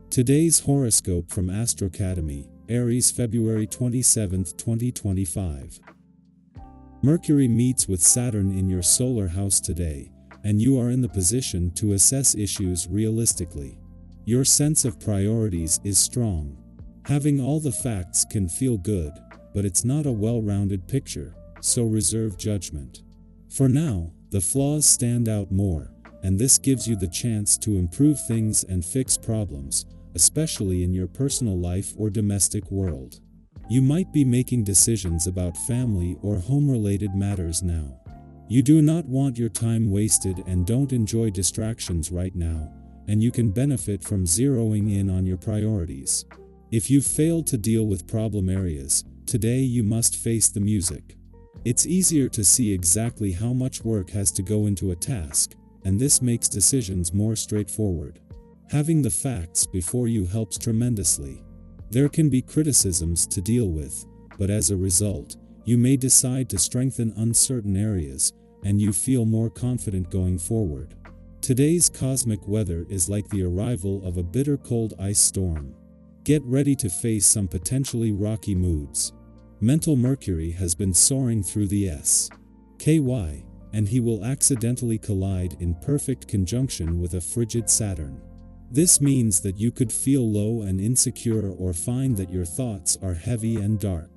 Today's horoscope from 𝐀𝐫𝐢𝐞𝐬, Aries, February 27, 2025. Mercury meets with Saturn in your solar house today, and you are in the position to assess issues realistically. Your sense of priorities is strong. Having all the facts can feel good, but it's not a well-rounded picture, so reserve judgment. For now, the flaws stand out more, and this gives you the chance to improve things and fix problems, especially in your personal life or domestic world. You might be making decisions about family or home-related matters now. You do not want your time wasted and don't enjoy distractions right now, and you can benefit from zeroing in on your priorities. If you've failed to deal with problem areas, today you must face the music. It's easier to see exactly how much work has to go into a task, and this makes decisions more straightforward. Having the facts before you helps tremendously. There can be criticisms to deal with, but as a result, you may decide to strengthen uncertain areas, and you feel more confident going forward. Today's cosmic weather is like the arrival of a bitter cold ice storm. Get ready to face some potentially rocky moods. Mental Mercury has been soaring through the 𝐀𝐫𝐢𝐞𝐬, and he will accidentally collide in perfect conjunction with a frigid Saturn. This means that you could feel low and insecure or find that your thoughts are heavy and dark.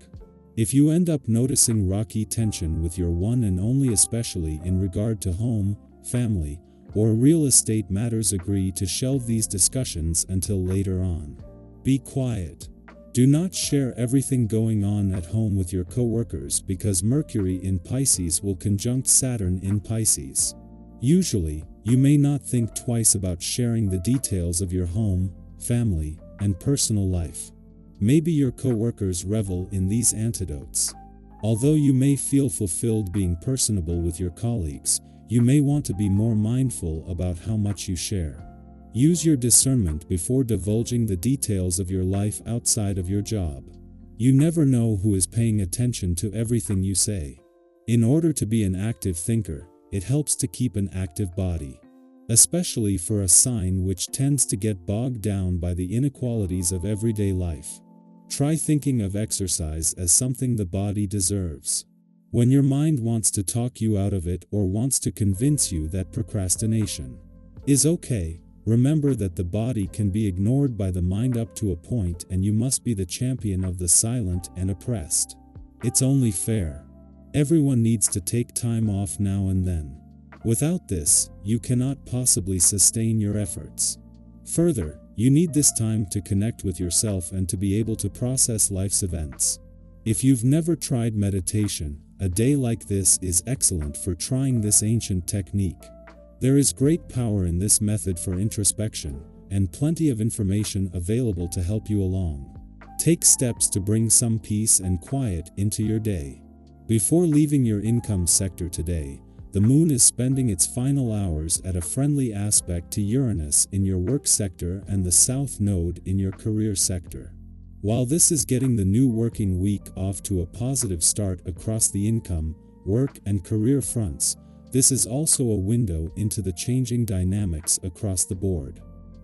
If you end up noticing rocky tension with your one and only, especially in regard to home, family, or real estate matters, agree to shelve these discussions until later on. Be quiet. Do not share everything going on at home with your coworkers because Mercury in Pisces will conjunct Saturn in Pisces. Usually, you may not think twice about sharing the details of your home, family, and personal life. Maybe your coworkers revel in these antidotes. Although you may feel fulfilled being personable with your colleagues, you may want to be more mindful about how much you share. Use your discernment before divulging the details of your life outside of your job. You never know who is paying attention to everything you say. In order to be an active thinker, it helps to keep an active body. Especially for a sign which tends to get bogged down by the inequalities of everyday life. Try thinking of exercise as something the body deserves. When your mind wants to talk you out of it or wants to convince you that procrastination is okay, remember that the body can be ignored by the mind up to a point, and you must be the champion of the silent and oppressed. It's only fair. Everyone needs to take time off now and then. Without this, you cannot possibly sustain your efforts. Further, you need this time to connect with yourself and to be able to process life's events. If you've never tried meditation, a day like this is excellent for trying this ancient technique. There is great power in this method for introspection, and plenty of information available to help you along. Take steps to bring some peace and quiet into your day. Before leaving your income sector today, the moon is spending its final hours at a friendly aspect to Uranus in your work sector and the south node in your career sector. While this is getting the new working week off to a positive start across the income, work, and career fronts, this is also a window into the changing dynamics across the board.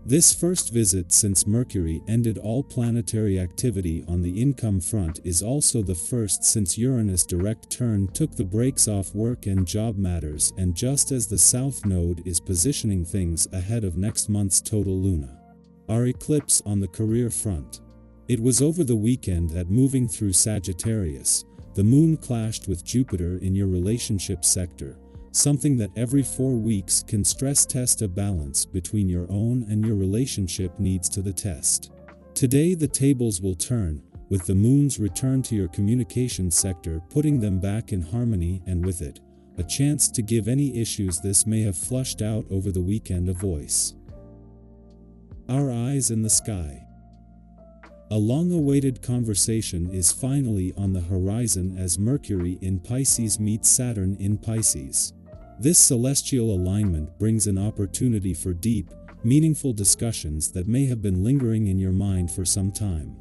This first visit since Mercury ended all planetary activity on the income front is also the first since Uranus' direct turn took the brakes off work and job matters, and just as the South Node is positioning things ahead of next month's total Luna, our eclipse on the career front. It was over the weekend that, moving through Sagittarius, the moon clashed with Jupiter in your relationship sector, something that every 4 weeks can stress test a balance between your own and your relationship needs to the test. Today the tables will turn, with the moon's return to your communication sector putting them back in harmony, and with it, a chance to give any issues this may have flushed out over the weekend a voice. Our eyes in the sky. A long-awaited conversation is finally on the horizon as Mercury in Pisces meets Saturn in Pisces. This celestial alignment brings an opportunity for deep, meaningful discussions that may have been lingering in your mind for some time.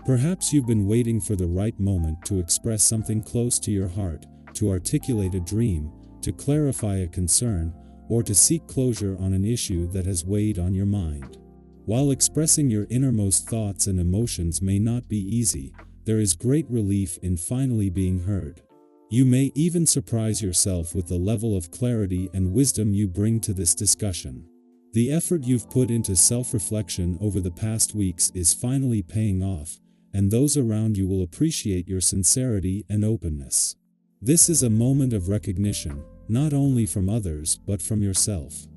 Perhaps you've been waiting for the right moment to express something close to your heart, to articulate a dream, to clarify a concern, or to seek closure on an issue that has weighed on your mind. While expressing your innermost thoughts and emotions may not be easy, there is great relief in finally being heard. You may even surprise yourself with the level of clarity and wisdom you bring to this discussion. The effort you've put into self-reflection over the past weeks is finally paying off, and those around you will appreciate your sincerity and openness. This is a moment of recognition, not only from others but from yourself.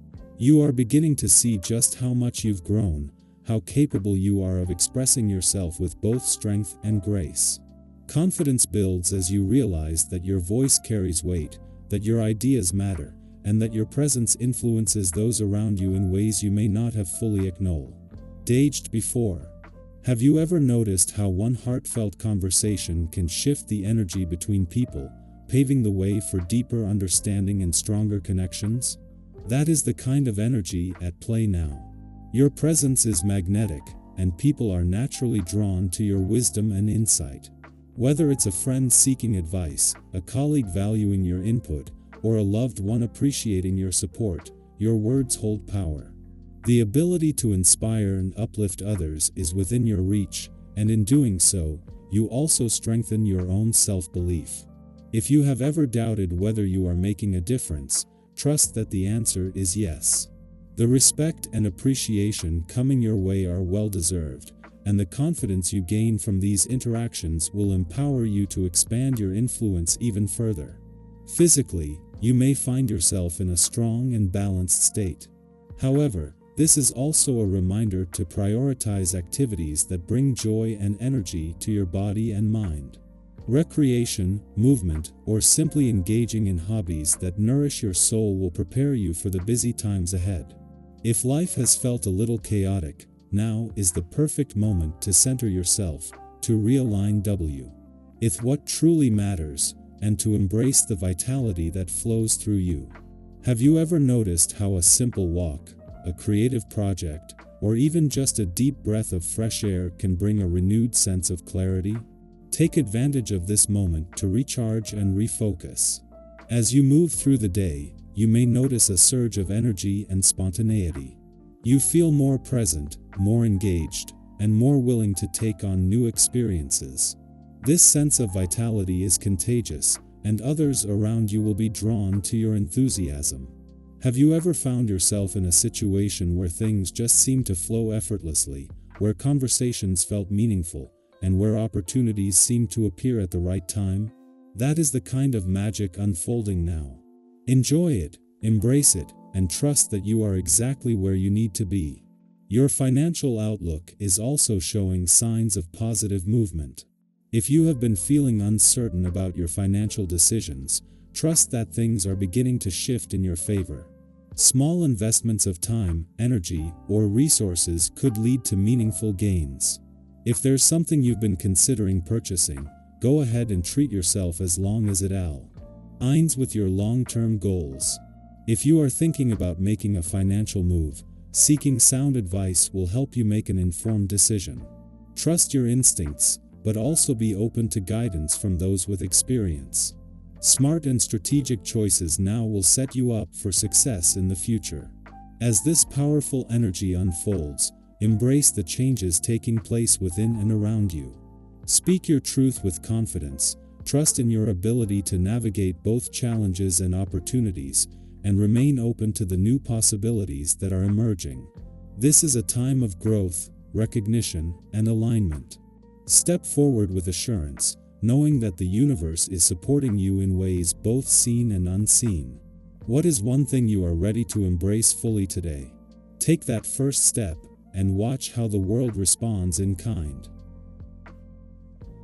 You are beginning to see just how much you've grown, how capable you are of expressing yourself with both strength and grace. Confidence builds as you realize that your voice carries weight, that your ideas matter, and that your presence influences those around you in ways you may not have fully acknowledged before. Have you ever noticed how one heartfelt conversation can shift the energy between people, paving the way for deeper understanding and stronger connections? That is the kind of energy at play now. Your presence is magnetic, and people are naturally drawn to your wisdom and insight. Whether it's a friend seeking advice, a colleague valuing your input, or a loved one appreciating your support, your words hold power. The ability to inspire and uplift others is within your reach, and in doing so, you also strengthen your own self-belief. If you have ever doubted whether you are making a difference, trust that the answer is yes. The respect and appreciation coming your way are well-deserved, and the confidence you gain from these interactions will empower you to expand your influence even further. Physically, you may find yourself in a strong and balanced state. However, this is also a reminder to prioritize activities that bring joy and energy to your body and mind. Recreation, movement, or simply engaging in hobbies that nourish your soul will prepare you for the busy times ahead. If life has felt a little chaotic, now is the perfect moment to center yourself, to realign with what truly matters, and to embrace the vitality that flows through you. Have you ever noticed how a simple walk, a creative project, or even just a deep breath of fresh air can bring a renewed sense of clarity? Take advantage of this moment to recharge and refocus. As you move through the day, you may notice a surge of energy and spontaneity. You feel more present, more engaged, and more willing to take on new experiences. This sense of vitality is contagious, and others around you will be drawn to your enthusiasm. Have you ever found yourself in a situation where things just seemed to flow effortlessly, where conversations felt meaningful, and where opportunities seemed to appear at the right time? That is the kind of magic unfolding now. Enjoy it, embrace it, and trust that you are exactly where you need to be. Your financial outlook is also showing signs of positive movement. If you have been feeling uncertain about your financial decisions, trust that things are beginning to shift in your favor. Small investments of time, energy, or resources could lead to meaningful gains. If there's something you've been considering purchasing, go ahead and treat yourself as long as it aligns with your long-term goals. If you are thinking about making a financial move, seeking sound advice will help you make an informed decision. Trust your instincts, but also be open to guidance from those with experience. Smart and strategic choices now will set you up for success in the future. As this powerful energy unfolds, embrace the changes taking place within and around you. Speak your truth with confidence, trust in your ability to navigate both challenges and opportunities, and remain open to the new possibilities that are emerging. This is a time of growth, recognition, and alignment. Step forward with assurance, knowing that the universe is supporting you in ways both seen and unseen. What is one thing you are ready to embrace fully today? Take that first step, and watch how the world responds in kind.